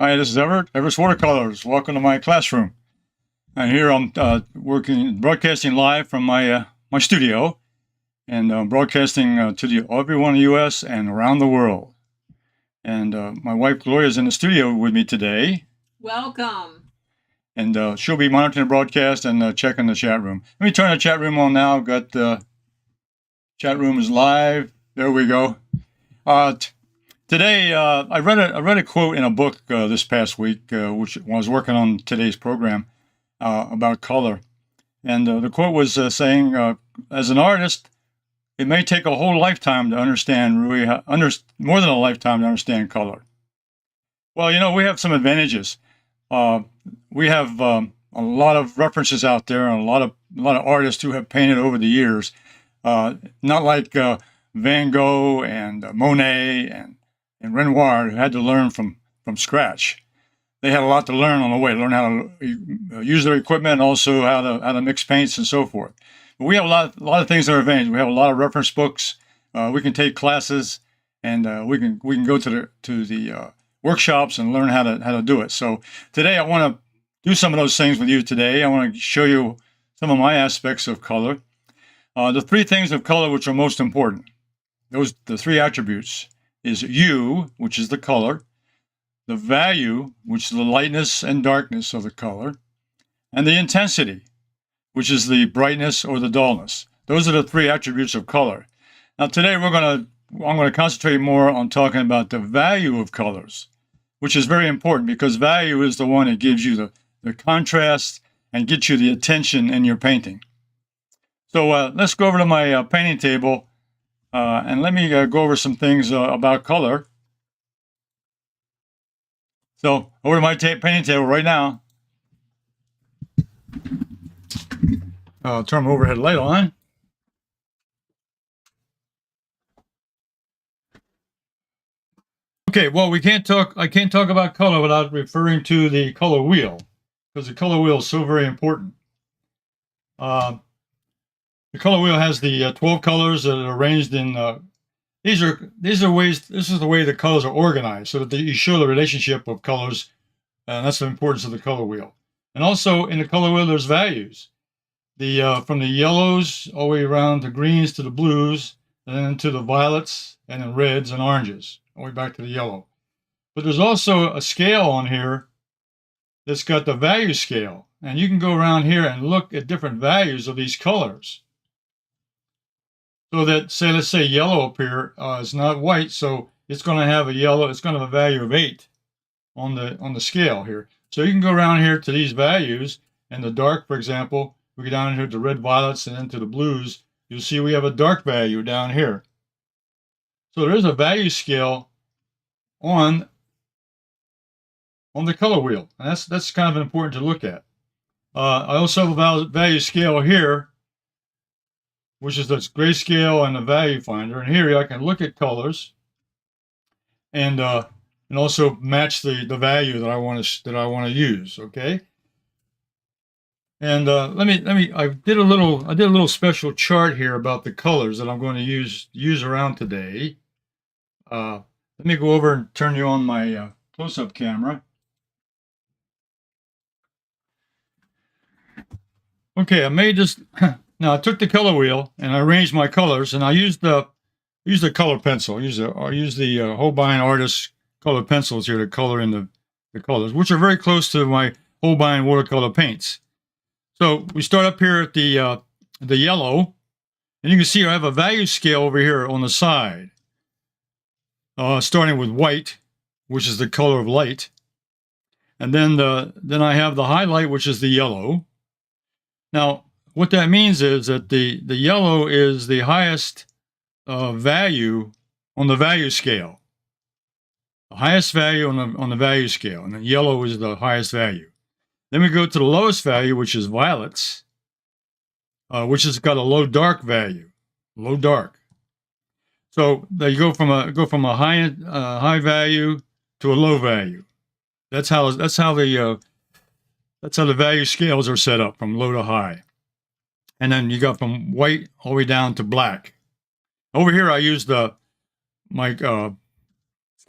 Hi, this is Everett, Everett's Watercolors. Welcome to my classroom. And here I'm broadcasting live from my studio, and broadcasting to everyone in the U.S. and around the world. And my wife Gloria is in the studio with me today. Welcome. And she'll be monitoring the broadcast and checking the chat room. Let me turn the chat room on now. Got chat room is live. There we go. Today, I read a quote in a book this past week, which I was working on today's program about color. And the quote was saying, as an artist, it may take a whole lifetime to understand, more than a lifetime to understand color. Well, you know, we have some advantages. We have a lot of references out there, and a lot of artists who have painted over the years. Not like Van Gogh and Monet and Renoir, who had to learn from scratch. They had a lot to learn on the way, learn how to use their equipment, and also how to mix paints and so forth. But we have a lot of things that are advantage. We have a lot of reference books. We can take classes, and we can go to the workshops and learn how to do it. So today I want to do some of those things with you today. I want to show you some of my aspects of color. The three things of color which are most important. The three attributes is hue, which is the color, the value, which is the lightness and darkness of the color, and the intensity, which is the brightness or the dullness. Those are the three attributes of color. Now today I'm going to concentrate more on talking about the value of colors, which is very important because value is the one that gives you the contrast and gets you the attention in your painting. So let's go over to my painting table. And let me go over some things about color. So, over to my painting table right now. I'll turn my overhead light on. Okay, well, I can't talk about color without referring to the color wheel, because the color wheel is so very important. The color wheel has the 12 colors that are arranged in. This is the way the colors are organized, so that you show the relationship of colors, and that's the importance of the color wheel. And also in the color wheel, there's values. From the yellows all the way around to greens to the blues, and then to the violets, and then reds and oranges, all the way back to the yellow. But there's also a scale on here that's got the value scale, and you can go around here and look at different values of these colors. So that, let's say yellow up here is not white, so it's going to have a yellow. It's going to have a value of 8 on the scale here. So you can go around here to these values, and the dark, for example, we go down here to red, violets, and then to the blues. You'll see we have a dark value down here. So there's a value scale on the color wheel, and that's kind of important to look at. I also have a value scale here, which is this grayscale and the value finder. And here I can look at colors and also match the value that I want to use. Okay. And I did a little special chart here about the colors that I'm going to use around today. Let me go over and turn you on my close-up camera. Okay, I made this. Now I took the color wheel and I arranged my colors, and I used the color pencil. I use the Holbein Artist Color pencils here to color in the colors, which are very close to my Holbein watercolor paints. So we start up here at the yellow, and you can see I have a value scale over here on the side, starting with white, which is the color of light, and then I have the highlight, which is the yellow. Now, what that means is that the yellow is the highest value on the value scale. The highest value on the value scale, and the yellow is the highest value. Then we go to the lowest value, which is violets, which has got a low dark value, low dark. So they go from a high value to a low value. That's how the value scales are set up, from low to high. And then you got from white all the way down to black. Over here, I used my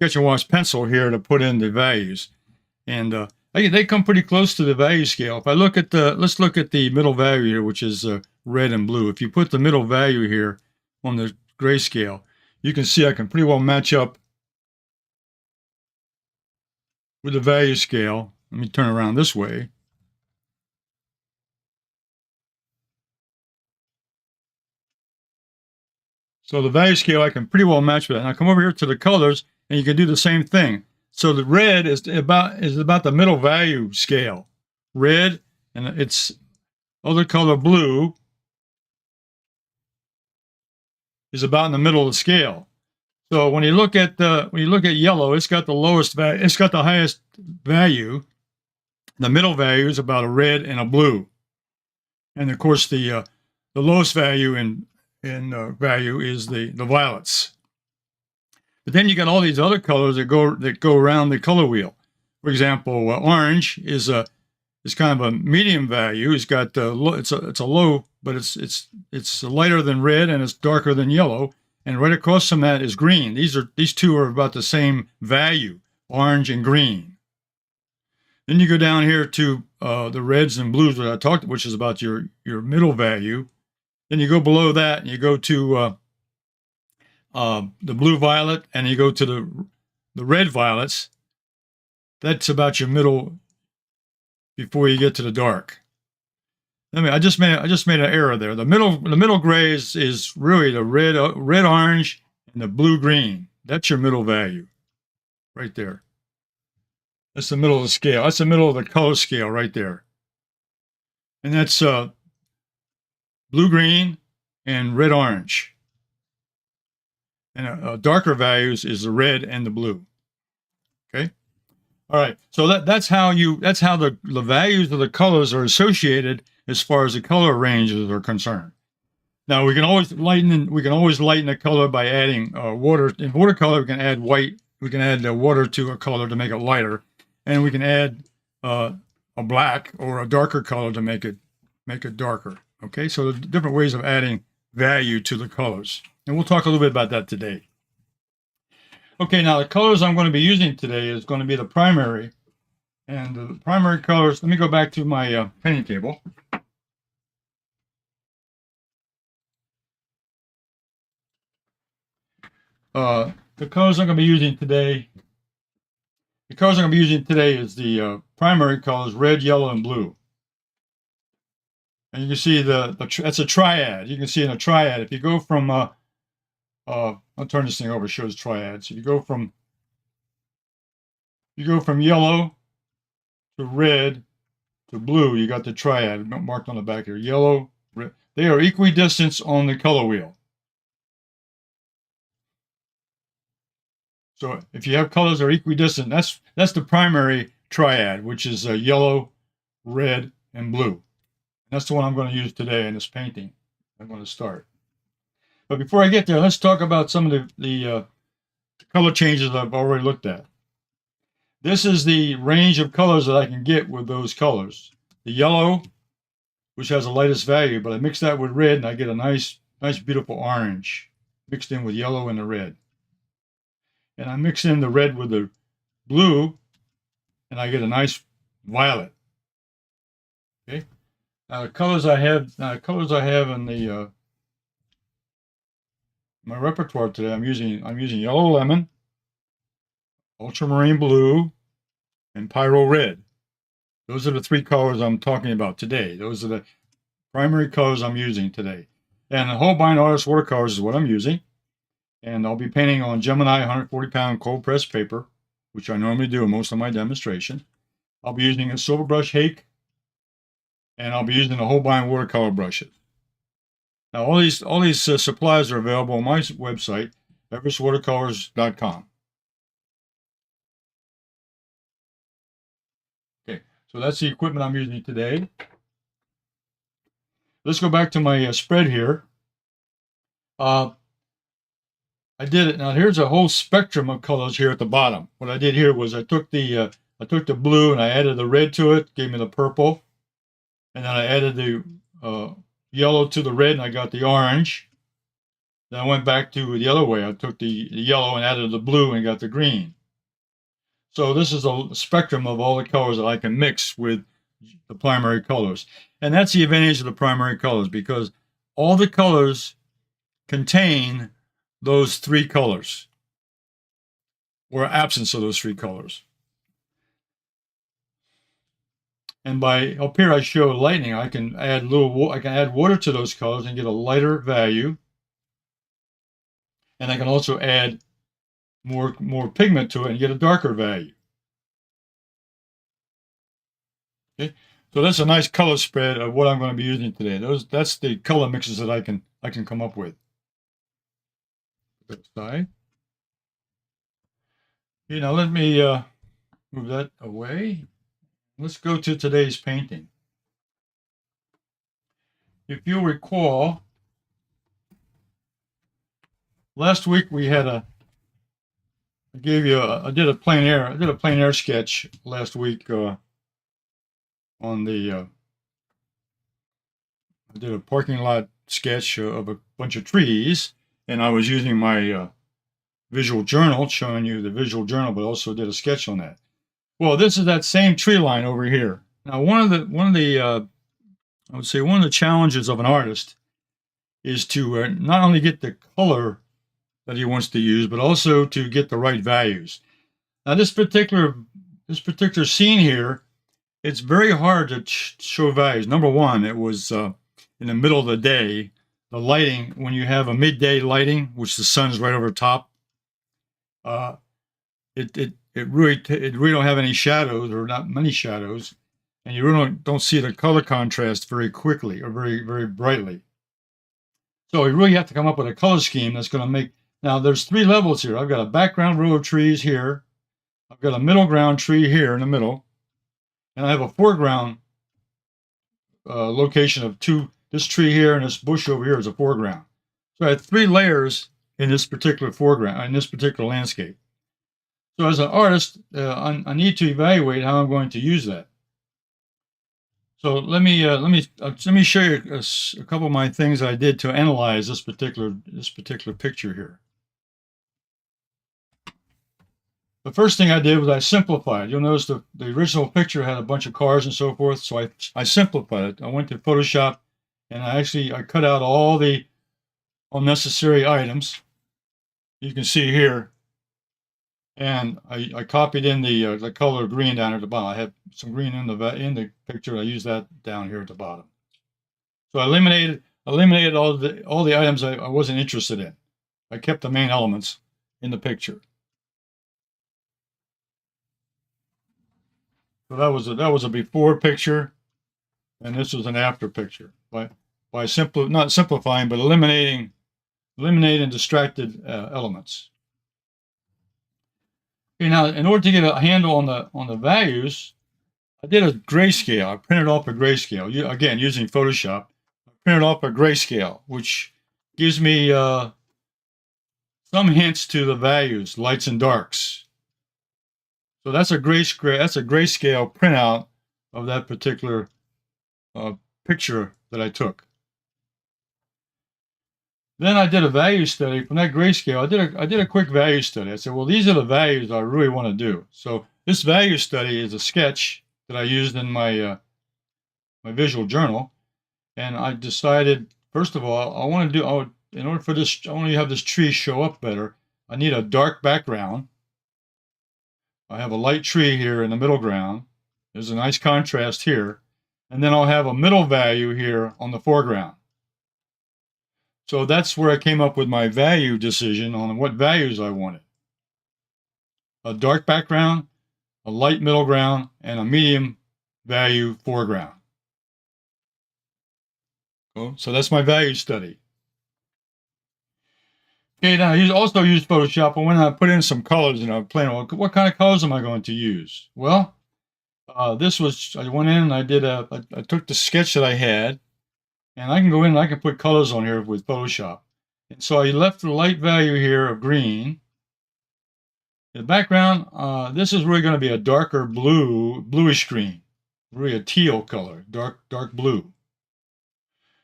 Sketch and Wash pencil here to put in the values. and they come pretty close to the value scale. If I look at let's look at the middle value here, which is red and blue. If you put the middle value here on the grayscale, you can see I can pretty well match up with the value scale. Let me turn around this way. So the value scale I can pretty well match with that. Now come over here to the colors, and you can do the same thing. So the red is about the middle value scale. Red, and its other color blue is about in the middle of the scale. So when you look at yellow, it's got the lowest value. It's got the highest value. The middle value is about a red and a blue, and of course the lowest value in value is the violets. But then you got all these other colors that go around the color wheel. For example, orange is kind of a medium value. It's got it's a low, but it's lighter than red and it's darker than yellow. And right across from that is green. These two are about the same value, orange and green. Then you go down here to the reds and blues, which is about your middle value. Then you go below that and you go to the blue violet, and you go to the red violets. That's about your middle before you get to the dark. I just made an error there. The middle gray is really the red orange and the blue green. That's your middle value, right there. That's the middle of the scale. That's the middle of the color scale right there. And that's blue green and red orange. And darker values is the red and the blue. Okay. All right. So that's how the values of the colors are associated as far as the color ranges are concerned. Now we can always lighten a color by adding water. In watercolor, we can add white. We can add water to a color to make it lighter, and we can add a black or a darker color to make it darker. Okay. So there's different ways of adding value to the colors. And we'll talk a little bit about that today. Okay, now the colors I'm going to be using today is going to be the primary. And the primary colors, let me go back to my painting table. The colors I'm going to be using today is the primary colors, red, yellow, and blue. And you can see that's a triad. You can see in a triad, if you go from I'll turn this thing over, it shows triads. If you go from yellow to red to blue, you got the triad marked on the back here. Yellow, red. They are equidistant on the color wheel. So if you have colors that are equidistant, that's the primary triad, which is yellow, red, and blue. That's the one I'm going to use today in this painting. I'm going to start. But before I get there, let's talk about some of the color changes I've already looked at. This is the range of colors that I can get with those colors. The yellow, which has the lightest value, but I mix that with red and I get a nice, beautiful orange mixed in with yellow and the red. And I mix in the red with the blue and I get a nice violet. Okay. Now the colors I have in the my repertoire today, I'm using yellow lemon, ultramarine blue, and Pyrrole Red. Those are the three colors I'm talking about today. Those are the primary colors I'm using today. And the Holbein Artist Watercolors is what I'm using. And I'll be painting on Gemini 140-pound cold press paper, which I normally do in most of my demonstration. I'll be using a Silver Brush HAKE, and I'll be using the Holbein watercolor brushes. Now, all these supplies are available on my website, everettswatercolors.com. Okay, so that's the equipment I'm using today. Let's go back to my spread here. I did it. Now, here's a whole spectrum of colors here at the bottom. What I did here was I took the blue and I added the red to it, gave me the purple, and then I added the yellow to the red, and I got the orange. Then I went back to the other way. I took the yellow and added the blue and got the green. So this is a spectrum of all the colors that I can mix with the primary colors. And that's the advantage of the primary colors, because all the colors contain those three colors or absence of those three colors. And by up here I show lightning, I can add water to those colors and get a lighter value. And I can also add more pigment to it and get a darker value. Okay, so that's a nice color spread of what I'm going to be using today. That's the color mixes that I can come up with. Side. Okay, now let me move that away. Let's go to today's painting. If you'll recall, last week we had I did a plein air sketch last week on the I did a parking lot sketch of a bunch of trees, and I was using my visual journal, showing you the visual journal, but also did a sketch on that. Well, this is that same tree line over here. Now, one of the I would say one of the challenges of an artist is to not only get the color that he wants to use, but also to get the right values. Now, this particular scene here, it's very hard to show values. Number one, it was in the middle of the day. The lighting, when you have a midday lighting, which the sun's right over top, it really don't have any shadows, or not many shadows, and you really don't see the color contrast very quickly or very brightly. So you really have to come up with a color scheme that's going to make. Now there's three levels here. I've got a background row of trees here. I've got a middle ground tree here in the middle, and I have a foreground location of this tree here and this bush over here is a foreground. So I had three layers in this particular foreground, in this particular landscape. So as an artist, I need to evaluate how I'm going to use that. So let me show you a couple of my things I did to analyze this particular picture here. The first thing I did was I simplified. You'll notice the original picture had a bunch of cars and so forth, so I simplified it. I went to Photoshop, and I cut out all the unnecessary items. You can see here, and I copied in the color green down at the bottom. I had some green in the picture. I used that down here at the bottom. So I eliminated all the items I wasn't interested in. I kept the main elements in the picture. So that was a before picture, and this was an after picture. By not simplifying, but eliminating distracted elements. Okay, now in order to get a handle on the values, I did a grayscale. I printed off a grayscale. Again, using Photoshop, I printed off a grayscale, which gives me some hints to the values, lights and darks. So that's a grayscale printout of that particular picture that I took. Then I did a value study from that grayscale. I did a quick value study. I said, well, these are the values I really want to do. So this value study is a sketch that I used in my my visual journal, and I decided, first of all, I want to in order for this, I want to have this tree show up better. I need a dark background. I have a light tree here in the middle ground. There's a nice contrast here. And then I'll have a middle value here on the foreground. So that's where I came up with my value decision on what values I wanted. A dark background, a light middle ground, and a medium value foreground. So that's my value study. Okay, now I also used Photoshop, and when I put in some colors, and I was playing, well, what kind of colors am I going to use? Well, I went in and I took the sketch that I had, and I can go in and I can put colors on here with Photoshop. And so I left the light value here of green. The background, this is really going to be a darker bluish green, really a teal color, dark blue.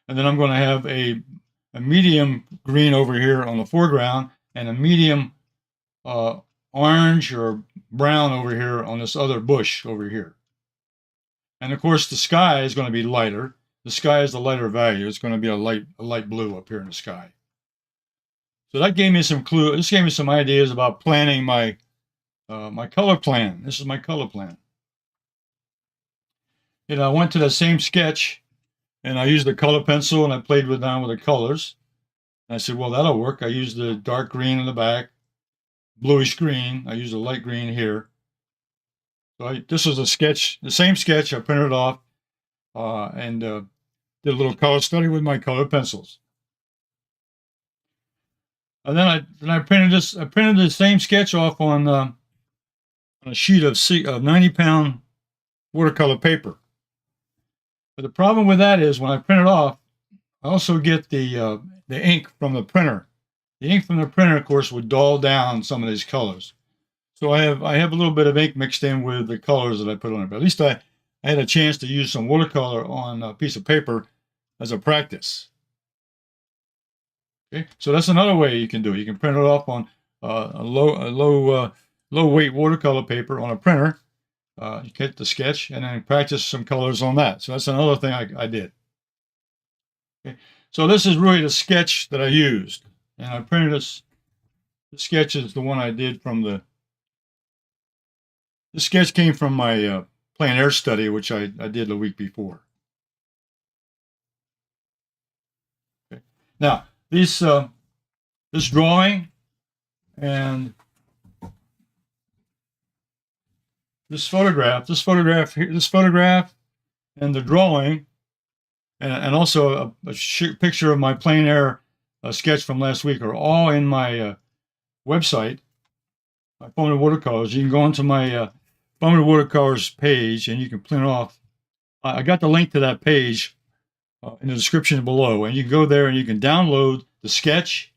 And then I'm going to have a medium green over here on the foreground, and a medium orange or brown over here on this other bush over here. And of course, the sky is going to be lighter. The sky is the lighter value. It's going to be a light blue up here in the sky. So that gave me some clue. This gave me some ideas about planning my my color plan. This is my color plan. And I went to the same sketch, and I used the color pencil, and I played with the colors. And I said, well, that'll work. I used the dark green in the back, bluish green. I used a light green here. So this was a sketch, the same sketch. I printed it off and did a little color study with my colored pencils. And then I printed this. I printed the same sketch off on a sheet of 90-pound watercolor paper. But the problem with that is when I print it off, I also get the ink from the printer. The ink from the printer, of course, would dull down some of these colors. So I have a little bit of ink mixed in with the colors that I put on it. But at least I had a chance to use some watercolor on a piece of paper as a practice. Okay, so that's another way you can do it. You can print it off on a low weight watercolor paper on a printer. You get the sketch and then practice some colors on that. So that's another thing I did. Okay, so this is really the sketch that I used, and I printed this. The sketch is the one I did from the. This sketch came from my plein air study, which I did the week before. Okay. Now, this drawing and this photograph, and the drawing, and also a picture of my plein air sketch from last week are all in my website, my Foreground Watercolors. You can go onto my Foreground Watercolors page, and you can print off. I got the link to that page in the description below, and you can go there and you can download the sketch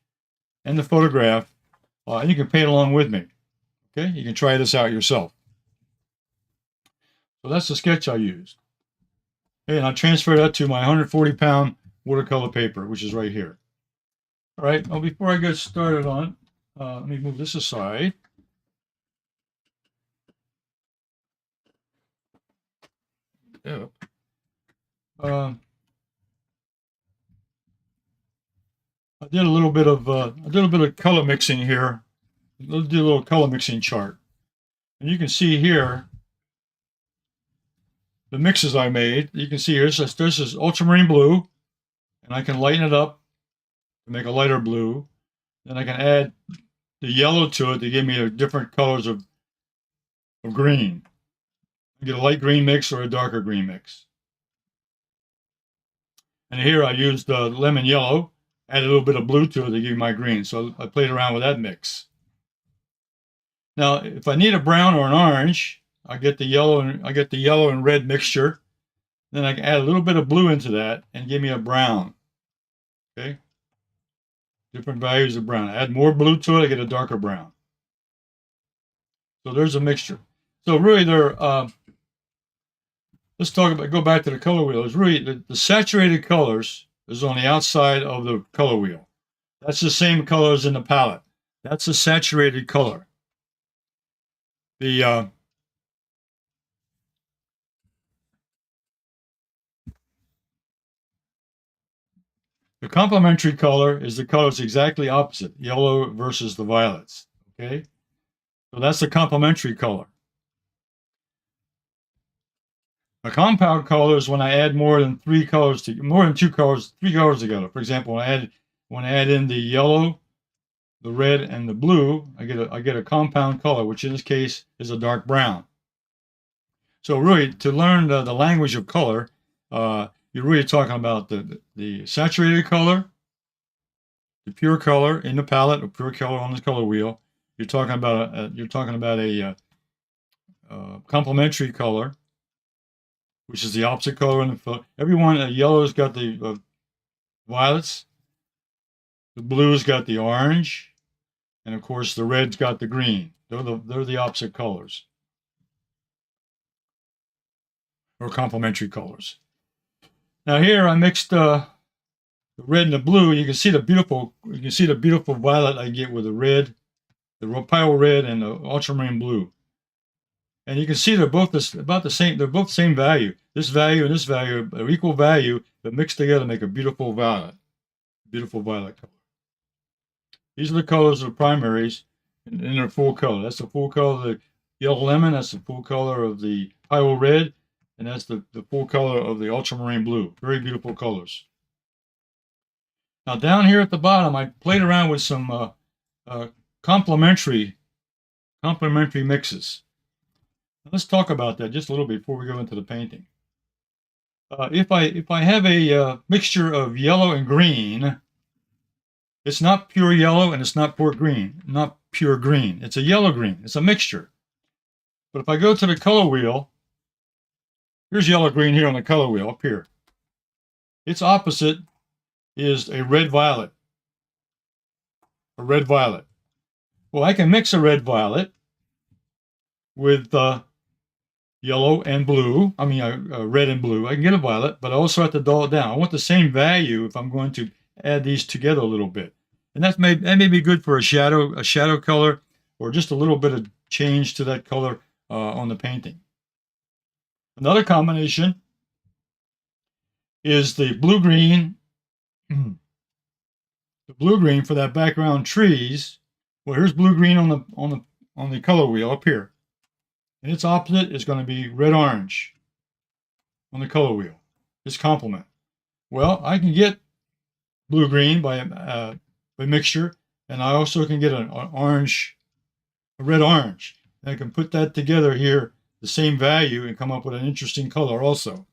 and the photograph, and you can paint along with me. Okay, you can try this out yourself. So that's the sketch I used. Okay, and I transferred that to my 140-pound watercolor paper, which is right here. All right, well, before I get started on, let me move this aside. Yep. I did a little bit of color mixing here. Let's do a little color mixing chart, and you can see here the mixes I made. You can see here, this is Ultramarine Blue, and I can lighten it up to make a lighter blue. Then I can add the yellow to it to give me the different colors of green. I get a light green mix or a darker green mix. And here I used lemon yellow, add a little bit of blue to it to give me my green. So I played around with that mix. Now, if I need a brown or an orange, I get the yellow and red mixture. Then I can add a little bit of blue into that and give me a brown. Okay, different values of brown. Add more blue to it, I get a darker brown. So there's a mixture. So really, let's go back to the color wheel. It's really the saturated colors is on the outside of the color wheel. That's the same color as in the palette. That's a saturated color. The complementary color is the colors exactly opposite, yellow versus the violets. Okay, so that's the complementary color. A compound color is when I add more than three colors together. For example, when I add in the yellow, the red, and the blue, I get a compound color, which in this case is a dark brown. So really, to learn the language of color, you're really talking about the saturated color, the pure color in the palette, or pure color on the color wheel. You're talking about a complementary color, which is the opposite color in the everyone. Yellow's got the violets, the blue's got the orange, and of course the red's got the green. They're the opposite colors, or complementary colors. Now here I mixed the red and the blue. You can see the beautiful violet I get with the red, the Pyrrole Red, and the Ultramarine Blue. And you can see they're both about the same. They're both same value. This value and this value are equal value, but mixed together make a beautiful violet. Beautiful violet color. These are the colors of the primaries in their full color. That's the full color of the yellow lemon. That's the full color of the Pyrrole Red. And that's the full color of the Ultramarine Blue. Very beautiful colors. Now down here at the bottom, I played around with some complementary mixes. Let's talk about that just a little bit before we go into the painting. If I have a mixture of yellow and green, it's not pure yellow and it's not pure green. Not pure green. It's a yellow green. It's a mixture. But if I go to the color wheel, here's yellow green here on the color wheel up here. Its opposite is a red violet. A red violet. Well, I can mix a red violet with yellow and blue. I mean, red and blue. I can get a violet, but I also have to dull it down. I want the same value if I'm going to add these together a little bit. And that may be good for a shadow color, or just a little bit of change to that color on the painting. Another combination is the blue-green. The blue-green for that background trees. Well, here's blue-green on the color wheel up here. And its opposite is going to be red-orange on the color wheel. Its complement. Well, I can get blue-green by a mixture, and I also can get a red-orange. And I can put that together here, the same value, and come up with an interesting color also.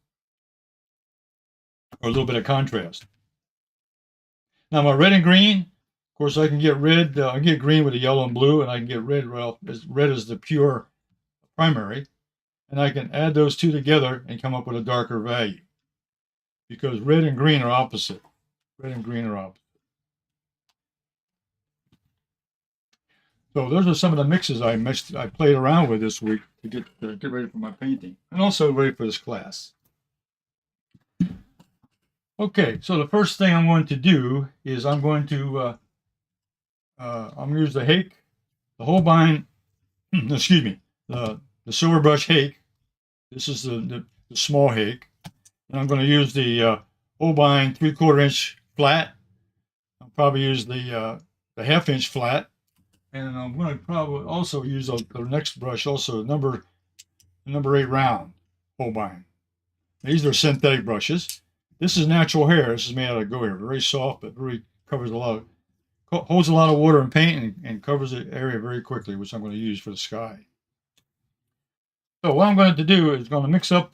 Or a little bit of contrast. Now my red and green, of course I can get red, I can get green with a yellow and blue, and I can get red, well, red is the pure primary, and I can add those two together and come up with a darker value. Because red and green are opposite. Red and green are opposite. So those are some of the mixes I played around with this week to get ready for my painting, and also ready for this class. Okay, so the first thing I'm going to do is I'm going to use the HAKE, the Holbein, excuse me, the Silver Brush HAKE. This is the small HAKE. And I'm going to use the Holbein 3/4 inch flat. I'll probably use the 1/2 inch flat. And I'm going to probably also use the next brush, also number 8 round Holbein. These are synthetic brushes. This is natural hair. This is made out of goat hair. Very soft, but really covers holds a lot of water and paint, and covers the area very quickly, which I'm going to use for the sky. So what I'm going to do is going to mix up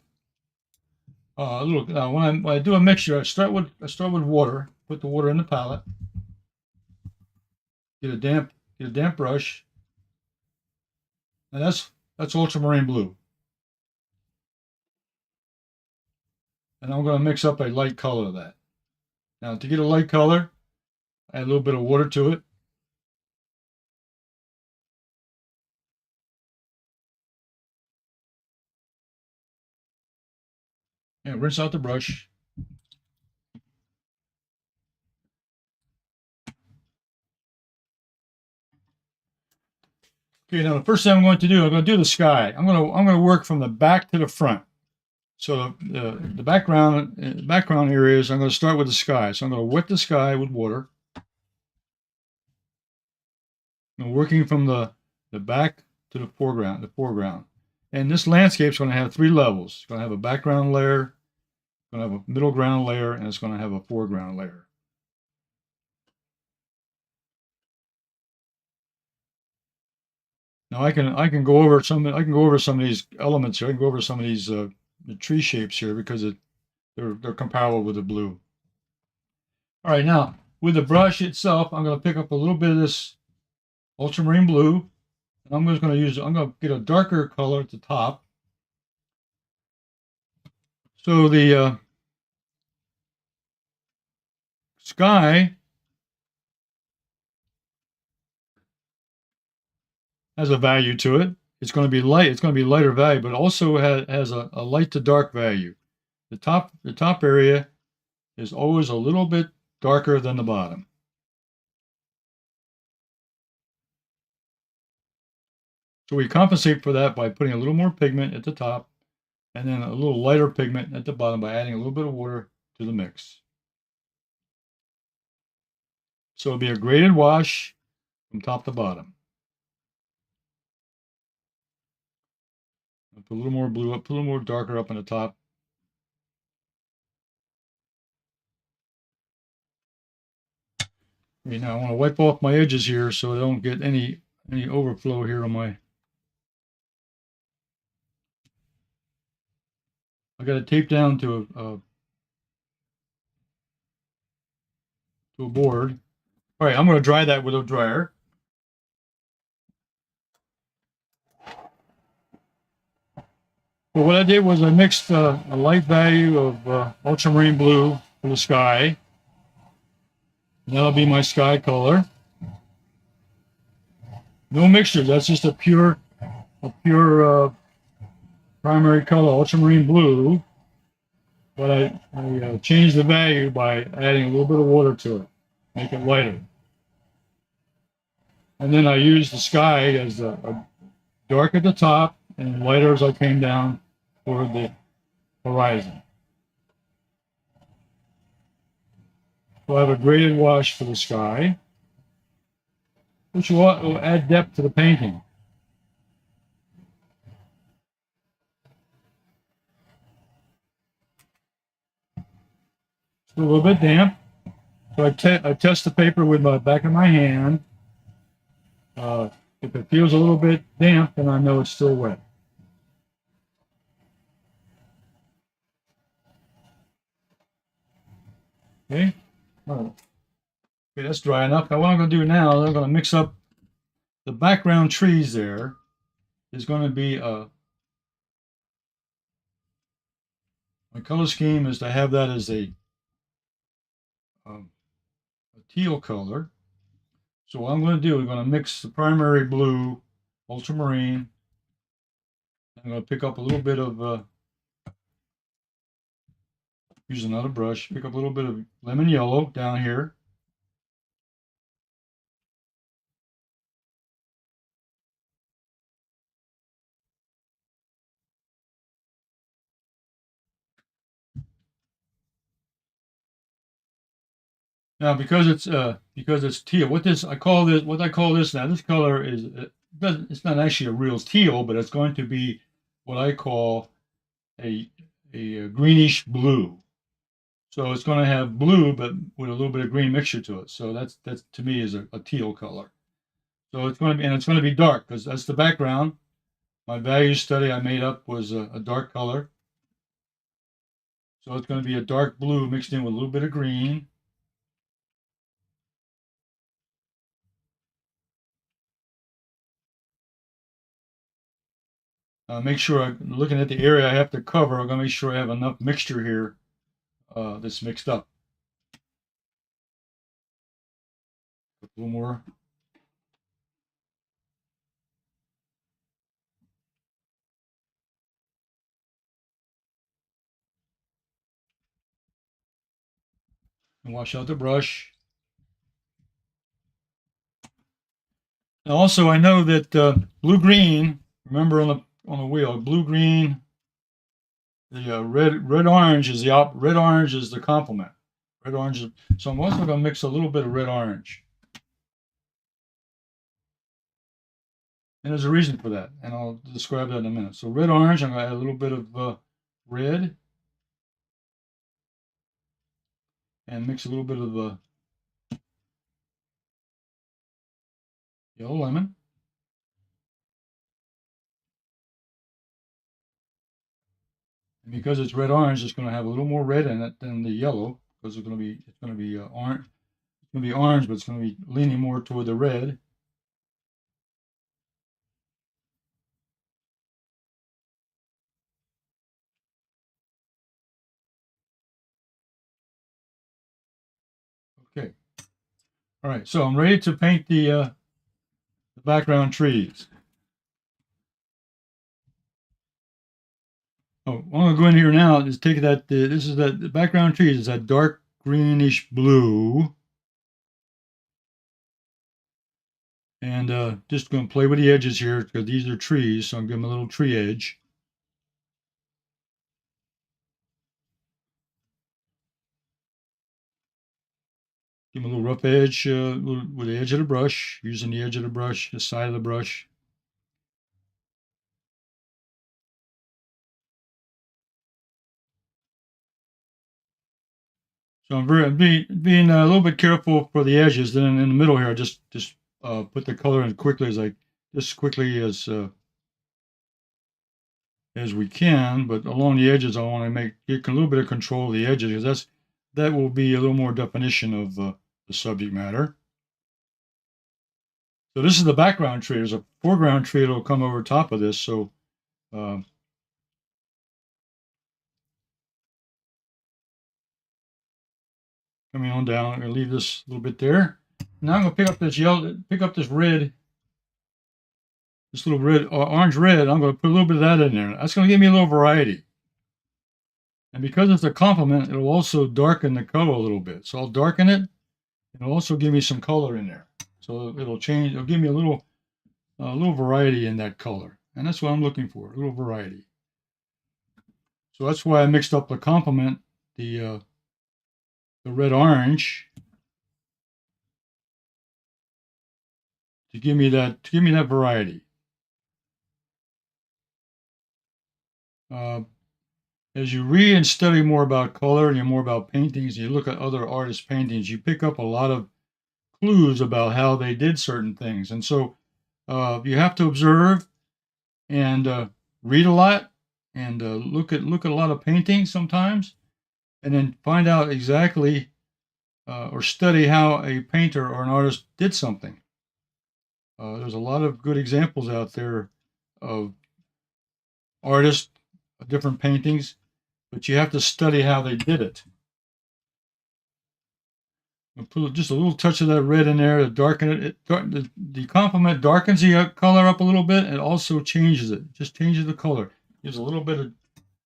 a little. When I do a mixture, I start with water. Put the water in the palette. Get a damp brush, and that's ultramarine blue. And I'm going to mix up a light color of that. Now, to get a light color, add a little bit of water to it. And rinse out the brush. Okay, now the first thing I'm going to do, I'm going to do the sky. I'm going to work from the back to the front. So the background areas, I'm going to start with the sky. So I'm going to wet the sky with water. I'm working from the back to the foreground. And this landscape is going to have 3 levels. It's going to have a background layer, it's going to have a middle ground layer, and it's going to have a foreground layer. Now I can go over some of these elements here. I can go over some of these the tree shapes here because they're comparable with the blue. All right, now with the brush itself, I'm going to pick up a little bit of this ultramarine blue, and I'm going to get a darker color at the top. So the sky has a value to it. It's going to be light. It's going to be lighter value, but also has a light to dark value. The top area is always a little bit darker than the bottom. So we compensate for that by putting a little more pigment at the top and then a little lighter pigment at the bottom by adding a little bit of water to the mix. So it'll be a graded wash from top to bottom. I'll put a little more blue up, put a little more darker up on the top. Okay, now I want to wipe off my edges here so I don't get any overflow here on my. I got it taped down to a board. All right, I'm going to dry that with a dryer. Well, what I did was I mixed a light value of ultramarine blue for the sky. And that'll be my sky color. No mixture. That's just a pure primary color, ultramarine blue. But I changed the value by adding a little bit of water to it, make it lighter. And then I used the sky as a dark at the top and lighter as I came down toward the horizon. So I have a graded wash for the sky, which will add depth to the painting. It's a little bit damp, so I test the paper with my back of my hand. If it feels a little bit damp, then I know it's still wet. Okay. All right. Okay, that's dry enough. Now what I'm going to do now is I'm going to mix up the background trees. There is going to be my color scheme is to have that as a teal color. So what I'm going to do, we're going to mix the primary blue, ultramarine. I'm going to pick up a little bit of, use another brush, pick up a little bit of lemon yellow down here. Now, because it's teal, what I call this now, this color is it's not actually a real teal, but it's going to be what I call a greenish blue. So it's going to have blue, but with a little bit of green mixture to it. So that's to me is a teal color. So it's going to be dark because that's the background. My value study I made up was a dark color. So it's going to be a dark blue mixed in with a little bit of green. Make sure looking at the area I have to cover, I'm going to make sure I have enough mixture here that's mixed up. A little more. And wash out the brush. And also, I know that blue-green, remember on the wheel, blue-green, the red-orange is the complement. Red-orange, so I'm also going to mix a little bit of red-orange. And there's a reason for that, and I'll describe that in a minute. So red-orange, I'm going to add a little bit of red, and mix a little bit of yellow lemon. And because it's red-orange, it's going to have a little more red in it than the yellow, because it's going to be orange. It's going to be orange, but it's going to be leaning more toward the red. Okay. All right, so I'm ready to paint the background trees. Oh, what I'm going to go in here now is take that, this is the background trees, is that dark greenish blue. And just going to play with the edges here because these are trees, so I'm giving them a little tree edge. Give them a little rough edge with the edge of the brush, using the edge of the brush, the side of the brush. So I'm being a little bit careful for the edges. Then in the middle here, I just put the color in quickly as we can. But along the edges, I want to get a little bit of control of the edges because that will be a little more definition of the subject matter. So this is the background tree. There's a foreground tree that'll come over top of this. So coming on down, I'm going to leave this a little bit there. Now I'm going to pick up this red, this little red, orange red. I'm going to put a little bit of that in there. That's going to give me a little variety. And because it's a complement, it'll also darken the color a little bit. So I'll darken it. It'll also give me some color in there. So it'll change. It'll give me a little variety in that color. And that's what I'm looking for, a little variety. So that's why I mixed up the complement, the red orange, to give me that variety. As you read and study more about color and more about paintings, and you look at other artists' paintings, you pick up a lot of clues about how they did certain things. And so you have to observe and read a lot and look at a lot of paintings sometimes, and then find out exactly or study how a painter or an artist did something. There's a lot of good examples out there of artists, different paintings, but you have to study how they did it. I'll put just a little touch of that red in there to darken it. The complement darkens the color up a little bit. It also changes it. Just changes the color. Gives a little bit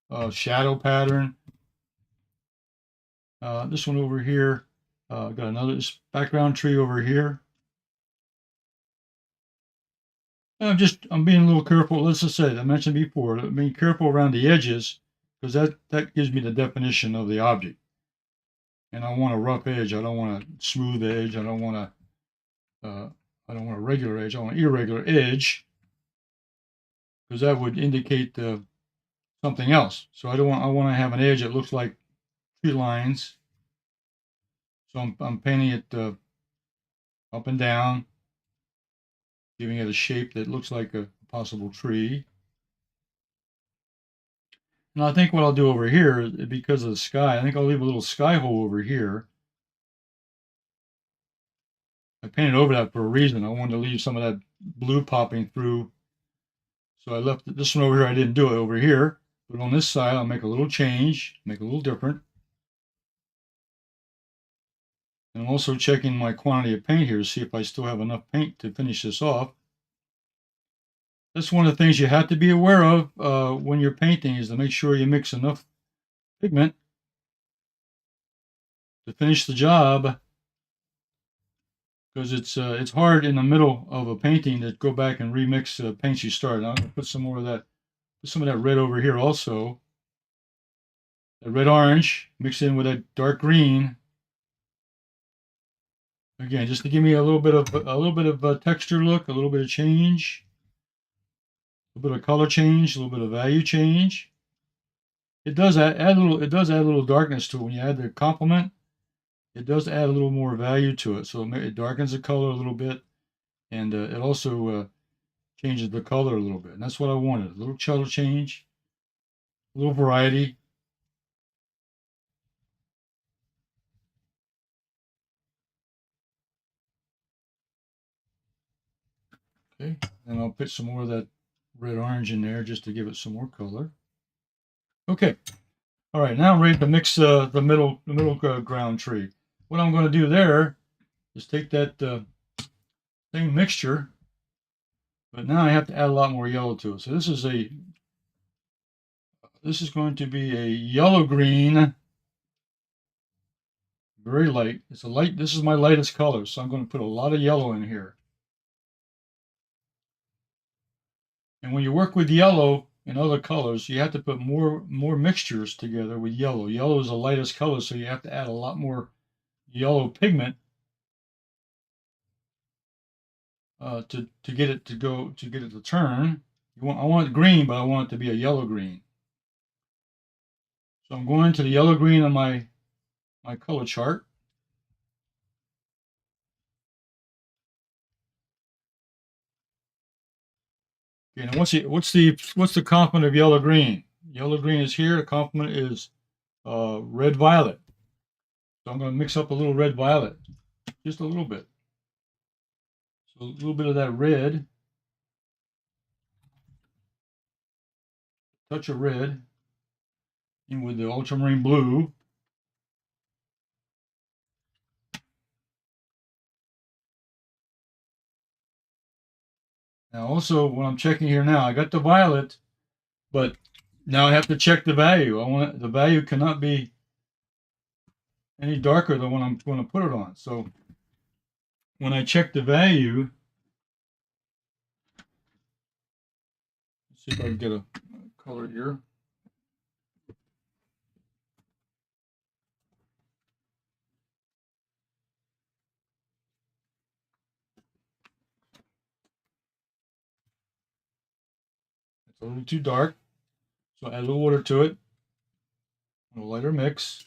of shadow pattern. This one over here. Got another background tree over here. I'm being a little careful. Let's just say, I mentioned before, being careful around the edges because that gives me the definition of the object. And I want a rough edge. I don't want a smooth edge. I don't want a regular edge. I want an irregular edge because that would indicate something else. So I want to have an edge that looks like tree lines. So I'm painting it up and down, giving it a shape that looks like a possible tree. And I think what I'll do over here, because of the sky, I think I'll leave a little sky hole over here. I painted over that for a reason. I wanted to leave some of that blue popping through. So I left this one over here. I didn't do it over here. But on this side, I'll make a little change, make it a little different. And I'm also checking my quantity of paint here to see if I still have enough paint to finish this off. That's one of the things you have to be aware of when you're painting, is to make sure you mix enough pigment to finish the job, because it's hard in the middle of a painting to go back and remix paints you started. I'm going to put some more of that, red over here also. The red orange mixed in with that dark green. Again, just to give me a little bit of a texture look, a little bit of change, a little bit of color change, a little bit of value change. It does add a little darkness to it when you add the complement. It does add a little more value to it, so it darkens the color a little bit, and it also changes the color a little bit. And that's what I wanted: a little color change, a little variety. Okay, and I'll put some more of that red orange in there just to give it some more color. Okay, all right. Now I'm ready to mix the middle ground tree. What I'm going to do there is take that same mixture, but now I have to add a lot more yellow to it. So this is going to be a yellow green, very light. This is my lightest color, so I'm going to put a lot of yellow in here. And when you work with yellow and other colors, you have to put more mixtures together with yellow. Yellow is the lightest color, so you have to add a lot more yellow pigment to get it to turn. I want it green, but I want it to be a yellow green. So I'm going to the yellow green on my color chart. Okay, now what's the complement of yellow green? Yellow green is here. The complement is red violet. So I'm going to mix up a little red violet, just a little bit. So a little bit of that red, touch of red, in with the ultramarine blue. Now also, when I'm checking here now, I got the violet, but now I have to check the value. The value cannot be any darker than what I'm going to put it on. So when I check the value, let's see if I can get a color here. It's a little too dark, so add a little water to it, a lighter mix.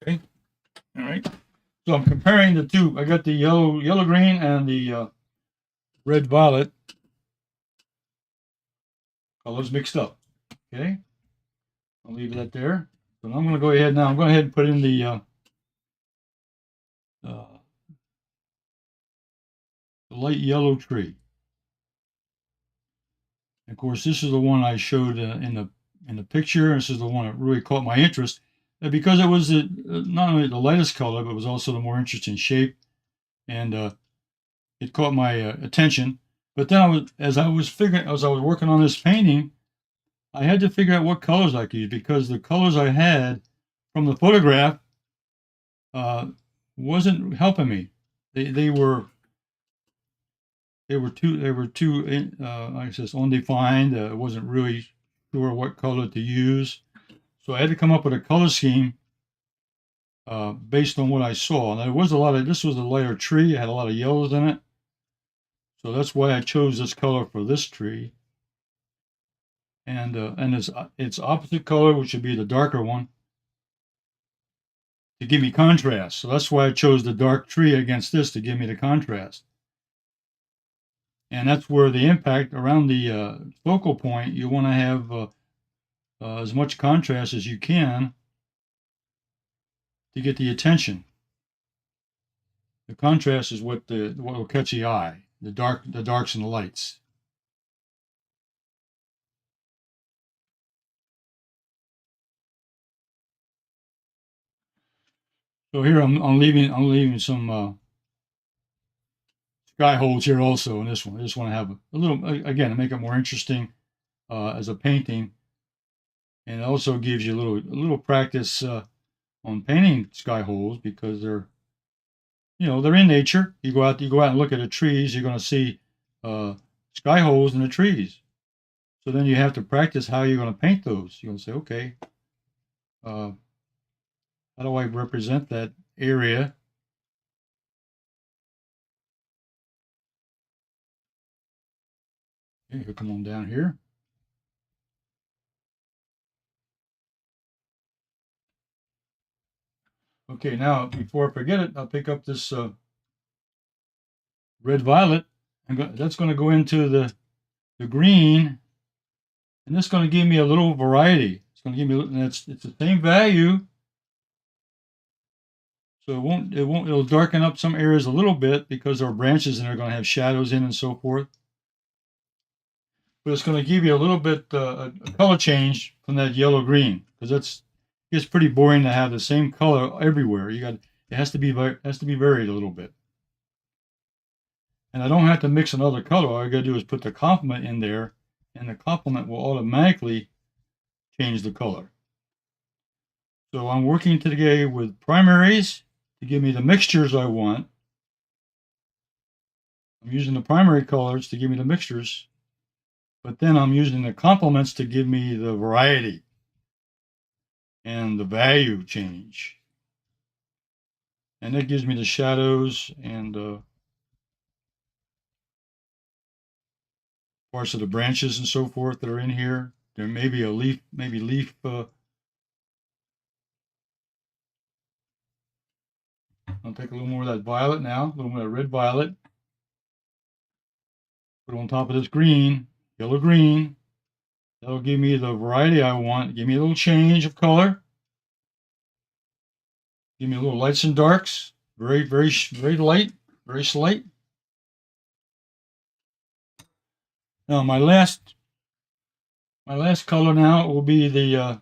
Okay, all right. So I'm comparing the two. I got the yellow green and the red violet colors mixed up. Okay, I'll leave that there. So I'm going to go ahead now. I'm going ahead and put in the light yellow tree. Of course, this is the one I showed in the picture. This is the one that really caught my interest because it was not only the lightest color, but it was also the more interesting shape, and it caught my attention. But then as I was working on this painting, I had to figure out what colors I could use because the colors I had from the photograph wasn't helping me. They were too I guess undefined. I wasn't really sure what color to use, so I had to come up with a color scheme based on what I saw. And there was this was a lighter tree. It had a lot of yellows in it, so that's why I chose this color for this tree. And its opposite color, which would be the darker one, to give me contrast. So that's why I chose the dark tree against this to give me the contrast. And that's where the impact around the focal point, you want to have as much contrast as you can to get the attention. The contrast is what will catch the eye, the darks and the lights. So here I'm leaving some sky holes here also in this one. I just want to have a little, again, to make it more interesting as a painting, and it also gives you a little practice on painting sky holes because they're in nature. You go out and look at the trees, you're going to see sky holes in the trees. So then you have to practice how you're going to paint those. You're going to say, okay, how do I represent that area? Okay, you'll come on down here. Okay, now before I forget it, I'll pick up this red violet. That's going to go into the green, and this is going to give me a little variety. It's going to give me, and it's the same value, so it'll darken up some areas a little bit because there are branches and they're going to have shadows in and so forth. But it's going to give you a little bit a color change from that yellow green because it's pretty boring to have the same color everywhere. It has to be varied a little bit. And I don't have to mix another color. All I got to do is put the complement in there, and the complement will automatically change the color. So I'm working today with primaries to give me the mixtures I want. I'm using the primary colors to give me the mixtures, but then I'm using the complements to give me the variety and the value change. And that gives me the shadows and parts of the branches and so forth that are in here. There may be a leaf, I'll take a little more of that violet now, a little more of that red violet. Put it on top of this green, yellow green. That'll give me the variety I want. Give me a little change of color. Give me a little lights and darks. Very, very, very light, very slight. Now my last color now will be the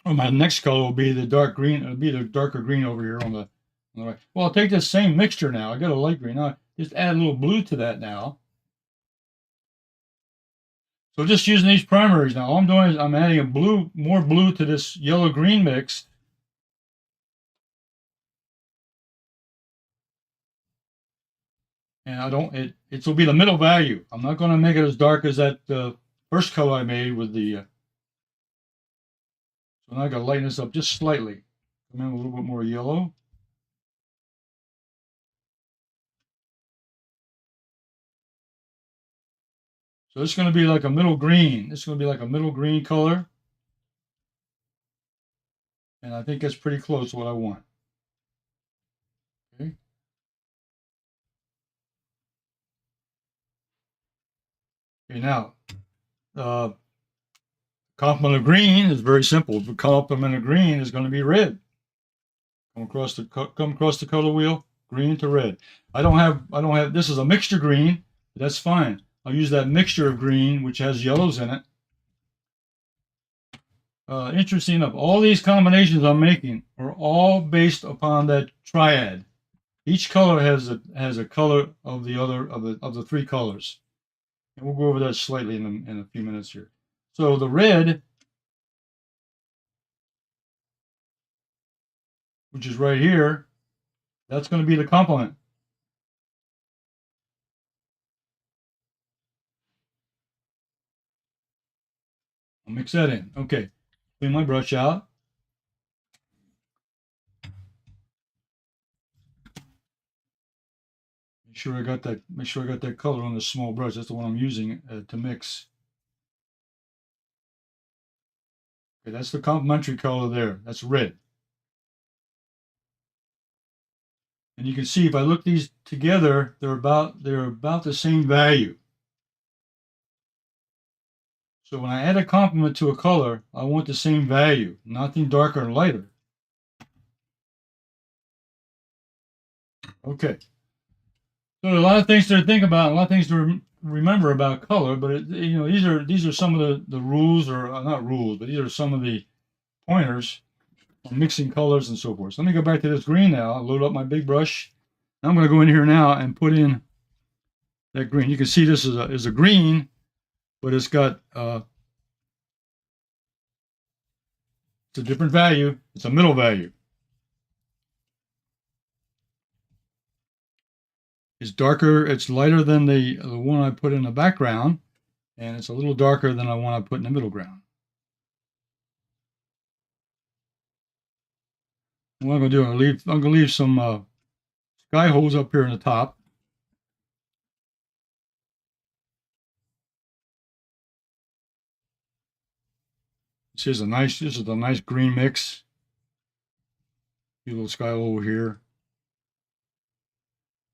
or my next color will be the dark green. It'll be the darker green over here on the right. Well, I'll take this same mixture now. I got a light green. Now just add a little blue to that now. So just using these primaries now. All I'm doing is I'm adding a blue, more blue to this yellow green mix. And I don't, it will be the middle value. I'm not going to make it as dark as that first color I made with the, so now I got to lighten this up just slightly. Come in a little bit more yellow. So it's going to be like a middle green. It's going to be like a middle green color. And I think that's pretty close to what I want. Okay. Okay, now, complement of green is very simple. The complement of green is going to be red. Come across the color wheel, green to red. I don't have, this is a mixture green, but that's fine. I'll use that mixture of green, which has yellows in it. Interesting enough, all these combinations I'm making are all based upon that triad. Each color has a color of the other of the three colors, and we'll go over that slightly in a few minutes here. So the red, which is right here, that's going to be the complement. I'll mix that in. Okay, clean my brush out. Make sure I got that color on the small brush. That's the one I'm using to mix. Okay, that's the complementary color there. That's red. And you can see if I look these together, they're about the same value. So when I add a complement to a color, I want the same value, nothing darker or lighter. Okay. So a lot of things to think about, a lot of things to remember about color, but these are some of the rules, or not rules, but these are some of the pointers on mixing colors and so forth. So let me go back to this green now. I'll load up my big brush. I'm going to go in here now and put in that green. You can see this is a green, but it's got it's a different value. It's a middle value. It's darker. It's lighter than the one I put in the background, and it's a little darker than the one I put in the middle ground. What I'm going to do, I'm going to leave some sky holes up here in the top. This is a nice green mix. A little sky hole here.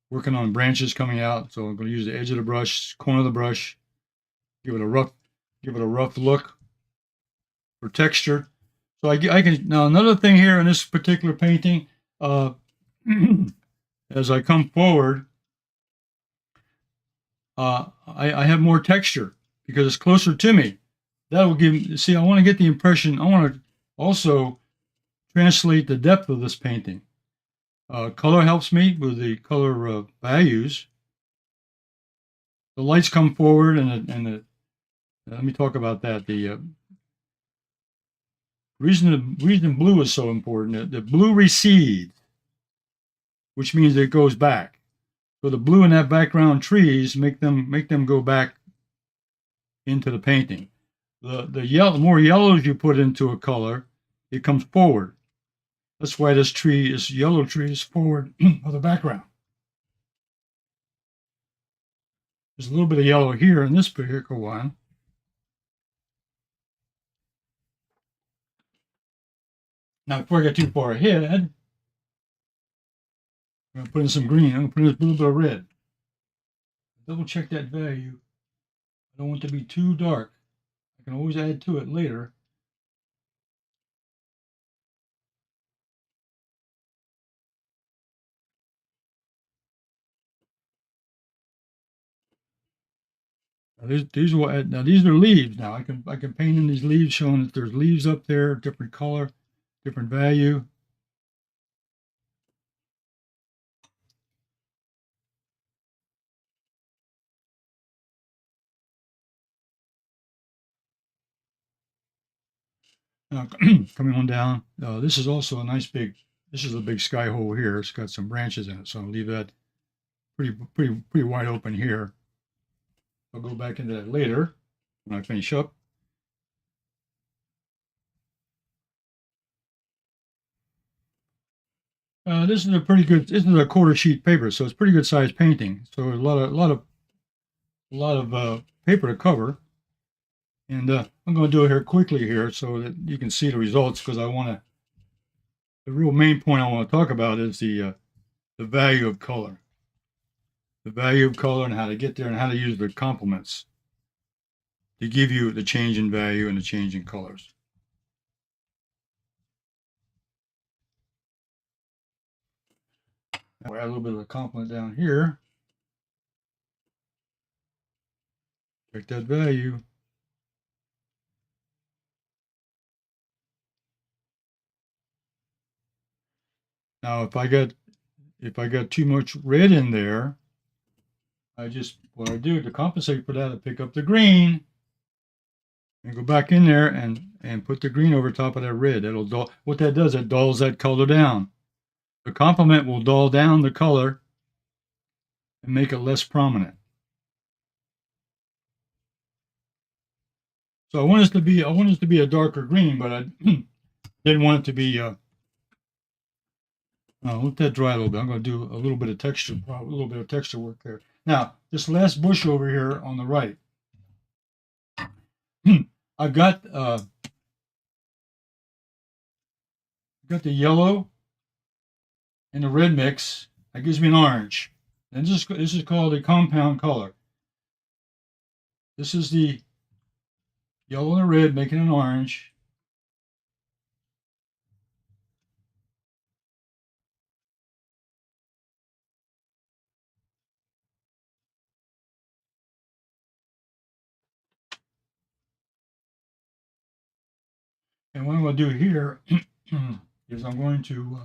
Working on branches coming out, so I'm going to use the edge of the brush, corner of the brush, give it a rough look for texture. So I can now, another thing here in this particular painting, as I come forward, I have more texture because it's closer to me. That will give, see, I want to get the impression, I want to also translate the depth of this painting. Color helps me with the color values. The lights come forward, and let me talk about that. The reason blue is so important, the blue recedes, which means it goes back. So the blue in that background trees make them go back into the painting. The more yellows you put into a color, it comes forward. That's why this yellow tree is forward of the background. There's a little bit of yellow here in this particular one. Now, before I get too far ahead, I'm going to put in some green. I'm going to put in a little bit of red. Double check that value. I don't want it to be too dark. I can always add to it later. These are leaves. Now I can paint in these leaves, showing that there's leaves up there, different color, different value. Now, coming on down, this is also a nice big. This is a big sky hole here. It's got some branches in it, so I'll leave that pretty wide open here. I'll go back into that later when I finish up. This is a pretty good. This is a quarter sheet paper, so it's pretty good sized painting. So a lot of paper to cover, and I'm going to do it here quickly here so that you can see the results, because I want to. The real main point I want to talk about is the value of color, and how to get there, and how to use the complements to give you the change in value and the change in colors. I'll add a little bit of a complement down here. Check that value. Now, if I got too much red in there, what I do to compensate for that, I pick up the green and go back in there and put the green over top of that red. What that does, it dulls that color down. The complement will dull down the color and make it less prominent. So I want this to be a darker green, but I didn't want it to be. Let that dry a little bit. I'm going to do a little bit of texture, work there. Now, this last bush over here on the right, I've got the yellow and the red mix. That gives me an orange. And this is called a compound color. This is the yellow and the red making an orange. And what I'm going to do here is I'm going to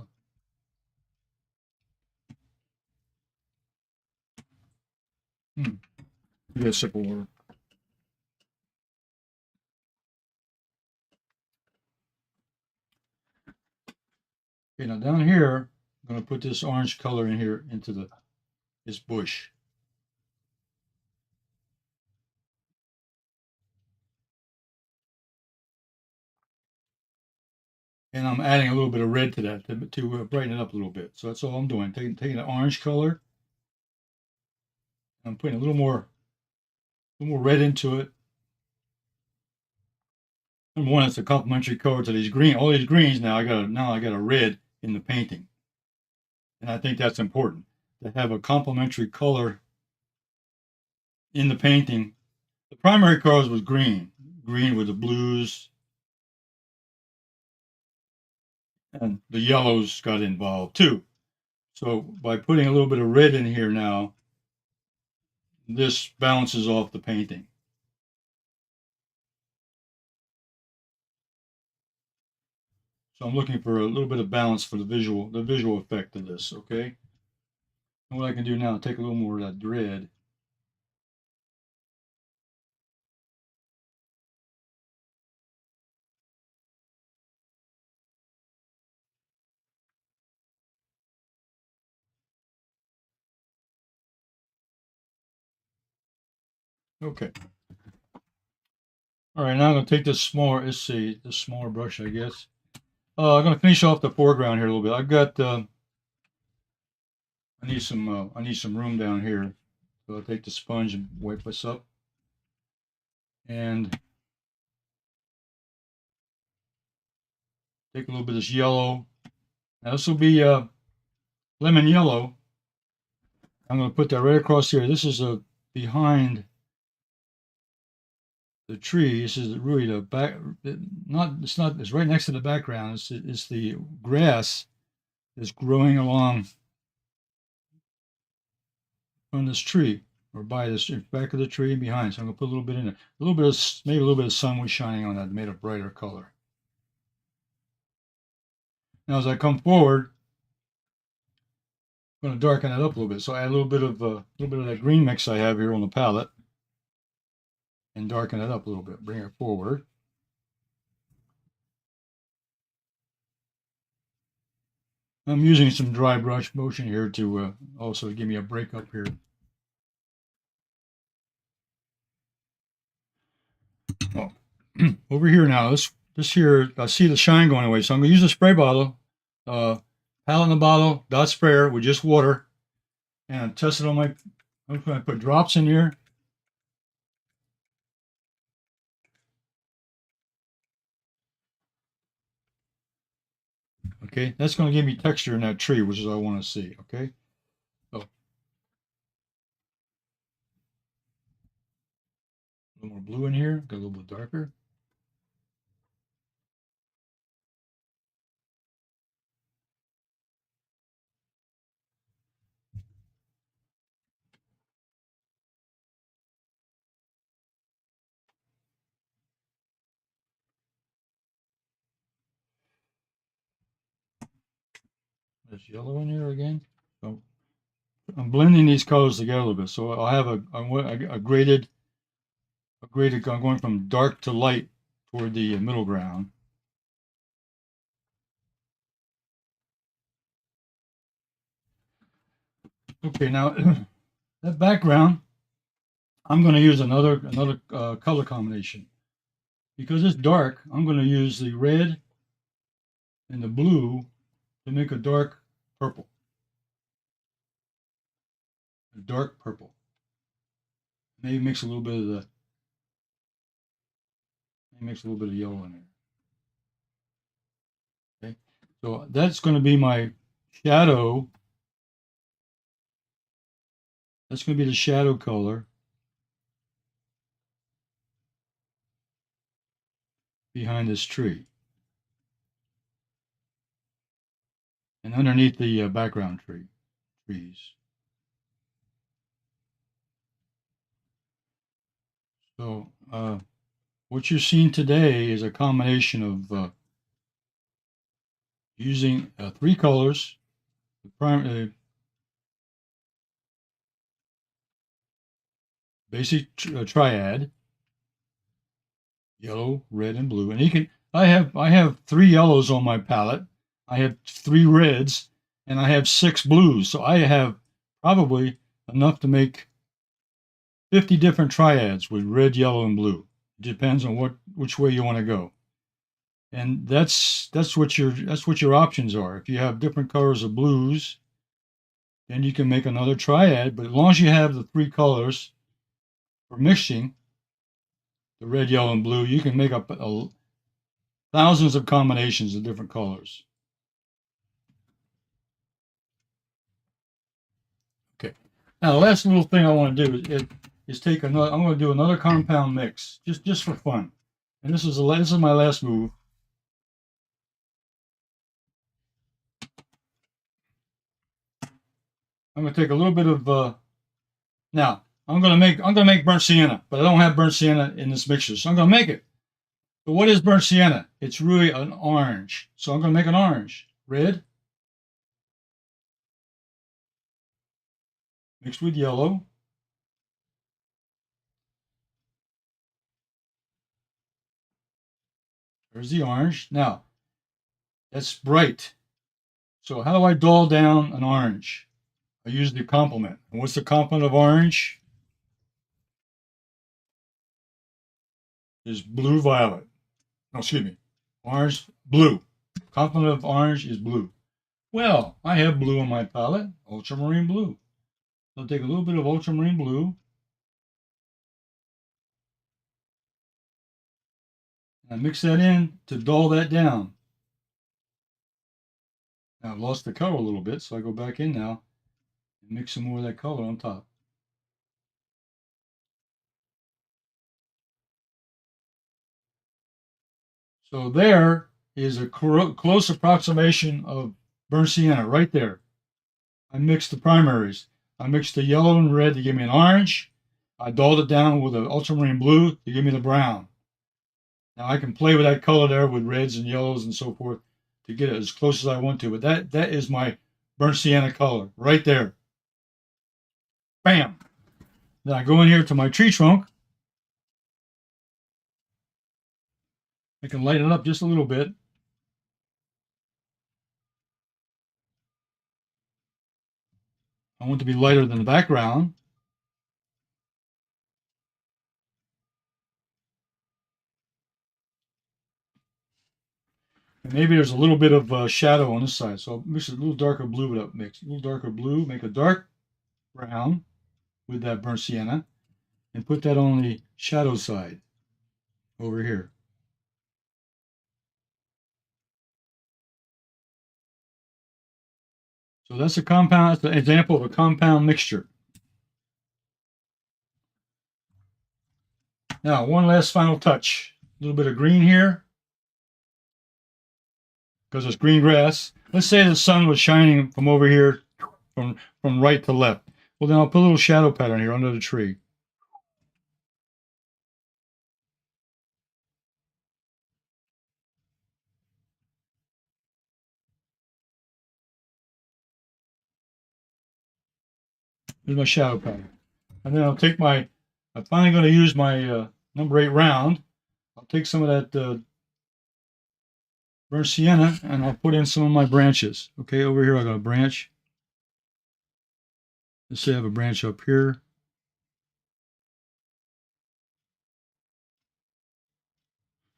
get a sip of water. Okay, now down here, I'm going to put this orange color in here into this bush. And I'm adding a little bit of red to that to brighten it up a little bit. So that's all I'm doing. Taking the orange color, I'm putting a little more red into it. Number one, it's a complementary color to these green. All these greens now I got a red in the painting, and I think that's important to have a complementary color in the painting. The primary colors was green with the blues, and the yellows got involved too. So by putting a little bit of red in here now, this balances off the painting. So I'm looking for a little bit of balance for the visual effect of this, okay? And what I can do now, take a little more of that red. Okay. All right, now I'm going to take this smaller, let's see, this smaller brush, I guess. I'm going to finish off the foreground here a little bit. I've got, I need some room down here. So I'll take the sponge and wipe this up. And take a little bit of this yellow. Now this will be lemon yellow. I'm going to put that right across here. This is behind the tree. This is really the back. It's right next to the background. It's the grass that's growing along from this tree or by this back of the tree and behind. So I'm going to put a little bit in there. A little bit of, maybe a little bit of sun was shining on that, made a brighter color. Now as I come forward, I'm going to darken it up a little bit. So I add a little bit of that green mix I have here on the palette and darken it up a little bit. Bring it forward. I'm using some dry brush motion here to also give me a break up here. Oh, over here now, this here, I see the shine going away. So I'm going to use a spray bottle, palette in the bottle, dot sprayer with just water, and test it on my, I'm going to put drops in here. Okay, that's going to give me texture in that tree, which is what I want to see. Okay, so a little more blue in here, got a little bit darker. There's yellow in here again. So I'm blending these colors together a little bit. So I'll have a graded, I'm going from dark to light toward the middle ground. Okay, now that background, I'm going to use another color combination. Because it's dark, I'm going to use the red and the blue to make a dark purple. A dark purple. Maybe mix a little bit of yellow in there. Okay, so that's going to be my shadow. That's going to be the shadow color behind this tree. And underneath the background trees. So what you're seeing today is a combination of using 3 colors, the basic triad, yellow, red, and blue. And I have 3 yellows on my palette. I have 3 reds, and I have 6 blues. So I have probably enough to make 50 different triads with red, yellow, and blue. It depends on which way you want to go. And that's what your options are. If you have different colors of blues, then you can make another triad. But as long as you have the 3 colors for mixing, the red, yellow, and blue, you can make up thousands of combinations of different colors. Okay. Now the last little thing I want to do is take another. I'm going to do another compound mix just for fun. And this is my last move. I'm going to take a little bit of now I'm going to make burnt sienna, but I don't have burnt sienna in this mixture, so I'm going to make it. But what is burnt sienna? It's really an orange. So I'm going to make an orange. Red mixed with yellow. There's the orange. Now, that's bright. So how do I dull down an orange? I use the complement. And what's the complement of orange? is blue violet. No, excuse me, orange blue. Complement of orange is blue. Well, I have blue on my palette, ultramarine blue. So I'll take a little bit of ultramarine blue. And I mix that in to dull that down. Now I've lost the color a little bit, so I go back in now and mix some more of that color on top. So there is a close approximation of burnt sienna right there. I mixed the primaries. I mixed the yellow and red to give me an orange. I dulled it down with an ultramarine blue to give me the brown. Now I can play with that color there with reds and yellows and so forth to get it as close as I want to. But that is my burnt sienna color right there. Bam! Then I go in here to my tree trunk. I can light it up just a little bit. I want it to be lighter than the background. And maybe there's a little bit of shadow on this side. So I'll mix a little darker blue with that mix. A little darker blue, make a dark brown with that burnt sienna, and put that on the shadow side over here. So that's a compound, that's an example of a compound mixture. Now, one last final touch. A little bit of green here, because it's green grass. Let's say the sun was shining from over here, from right to left. Well, then I'll put a little shadow pattern here under the tree. There's my shadow pattern. And then I'll take I'm finally going to use my number 8 round. I'll take some of that burnt sienna and I'll put in some of my branches. Okay, over here I got a branch. Let's say I have a branch up here.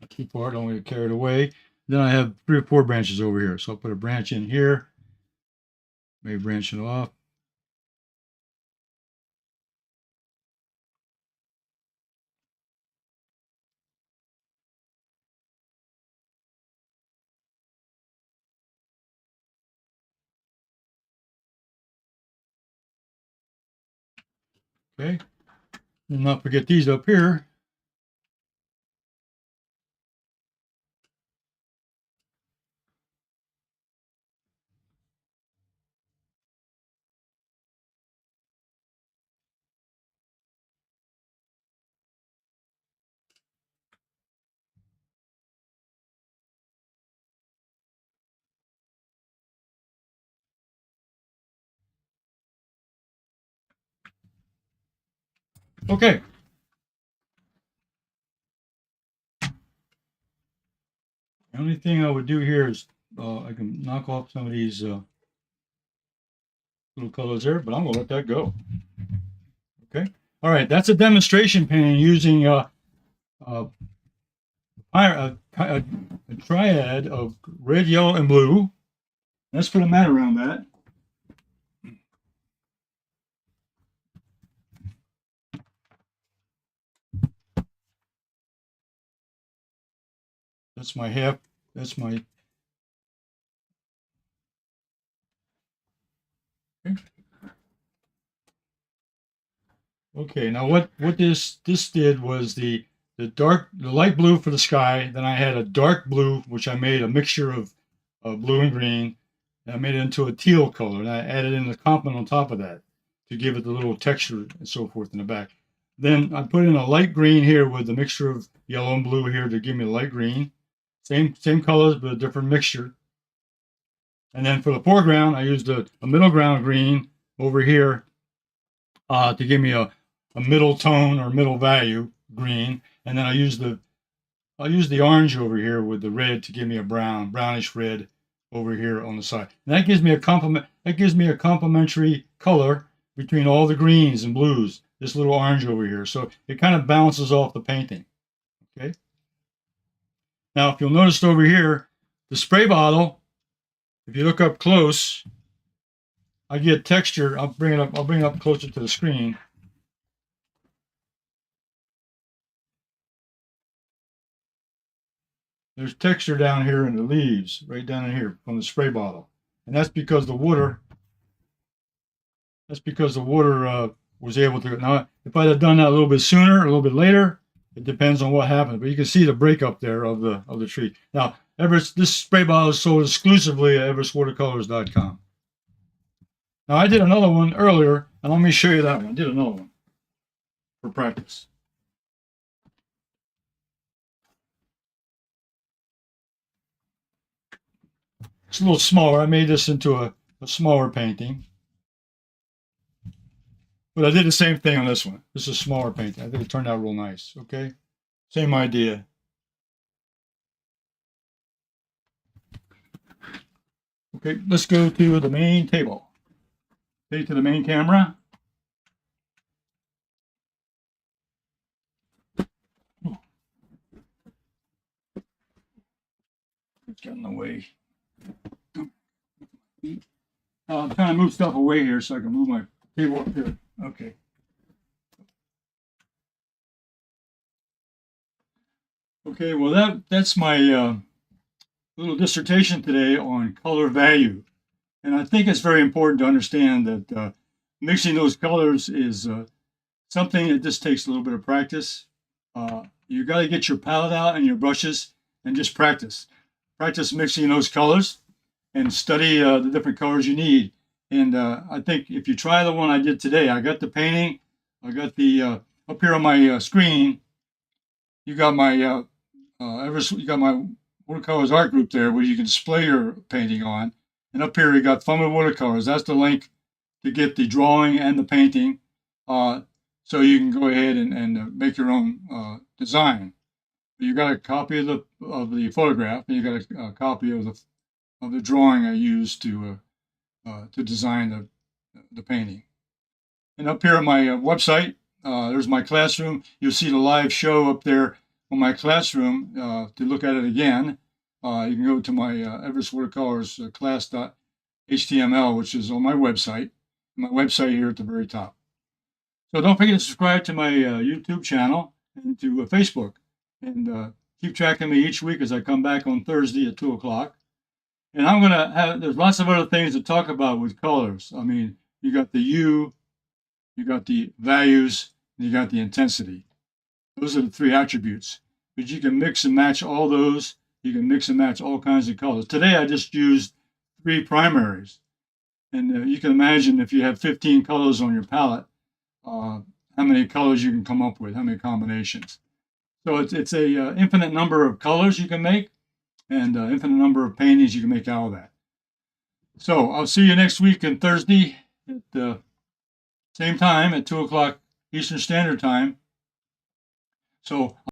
A key part, don't want to get carried away. Then I have 3 or 4 branches over here. So I'll put a branch in here. Maybe branch it off. Okay. And not forget these up here. Okay. The only thing I would do here is I can knock off some of these little colors there, but I'm going to let that go. Okay. All right. That's a demonstration painting using a triad of red, yellow, and blue. Let's put a mat around that. That's my half. That's my. Okay. Now what this did was the light blue for the sky. Then I had a dark blue, which I made a mixture of blue and green. And I made it into a teal color, and I added in the complement on top of that to give it the little texture and so forth in the back. Then I put in a light green here with the mixture of yellow and blue here to give me a light green. Same colors, but a different mixture. And then for the foreground, I used a middle ground green over here to give me a middle tone or middle value green. And then I'll use the orange over here with the red to give me a brownish red over here on the side. And that gives me a complementary color between all the greens and blues. This little orange over here. So it kind of balances off the painting. Okay. Now, if you'll notice over here, the spray bottle, if you look up close, I get texture. I'll bring it up closer to the screen. There's texture down here in the leaves, right down in here from the spray bottle. And that's because the water was able to. Now, if I'd have done that a little bit sooner, a little bit later, it depends on what happened. But you can see the breakup there of the tree. Now, Everett's, this spray bottle is sold exclusively at everettswatercolors.com. Now, I did another one earlier, and let me show you that one. I did another one for practice. It's a little smaller. I made this into a smaller painting. But I did the same thing on this one. This is a smaller painting. I think it turned out real nice. Okay. Same idea. Okay, let's go to the main table. Take to the main camera. It's getting in the way. I'm trying to move stuff away here so I can move my table up here. Okay. Okay, well that's my little dissertation today on color value. And I think it's very important to understand that mixing those colors is something that just takes a little bit of practice. You got to get your palette out and your brushes and just practice. Practice mixing those colors and study the different colors you need. And I think if you try the one I did today, I got the painting, I got the up here on my screen. You got my Everett, you got my Watercolors art group there, where you can display your painting on. And up here you got Fun with Watercolors. That's the link to get the drawing and the painting, so you can go ahead and make your own design. You got a copy of the photograph, and you got a copy of the drawing I used to design the painting. And up here on my website, there's my classroom. You'll see the live show up there on my classroom. To look at it again, you can go to my Everett Watercolors class.html, which is on my website. My website here at the very top. So don't forget to subscribe to my YouTube channel and to Facebook. And keep track of me each week as I come back on Thursday at 2 o'clock. And I'm going to have, there's lots of other things to talk about with colors. I mean, you got the hue, you got the values, and you got the intensity. Those are the three attributes. But you can mix and match all those. You can mix and match all kinds of colors. Today I just used 3 primaries. And you can imagine if you have 15 colors on your palette, how many colors you can come up with, how many combinations. So it's a infinite number of colors you can make, and infinite number of paintings you can make out of that. So I'll see you next week on Thursday at the same time at 2 o'clock Eastern Standard Time. So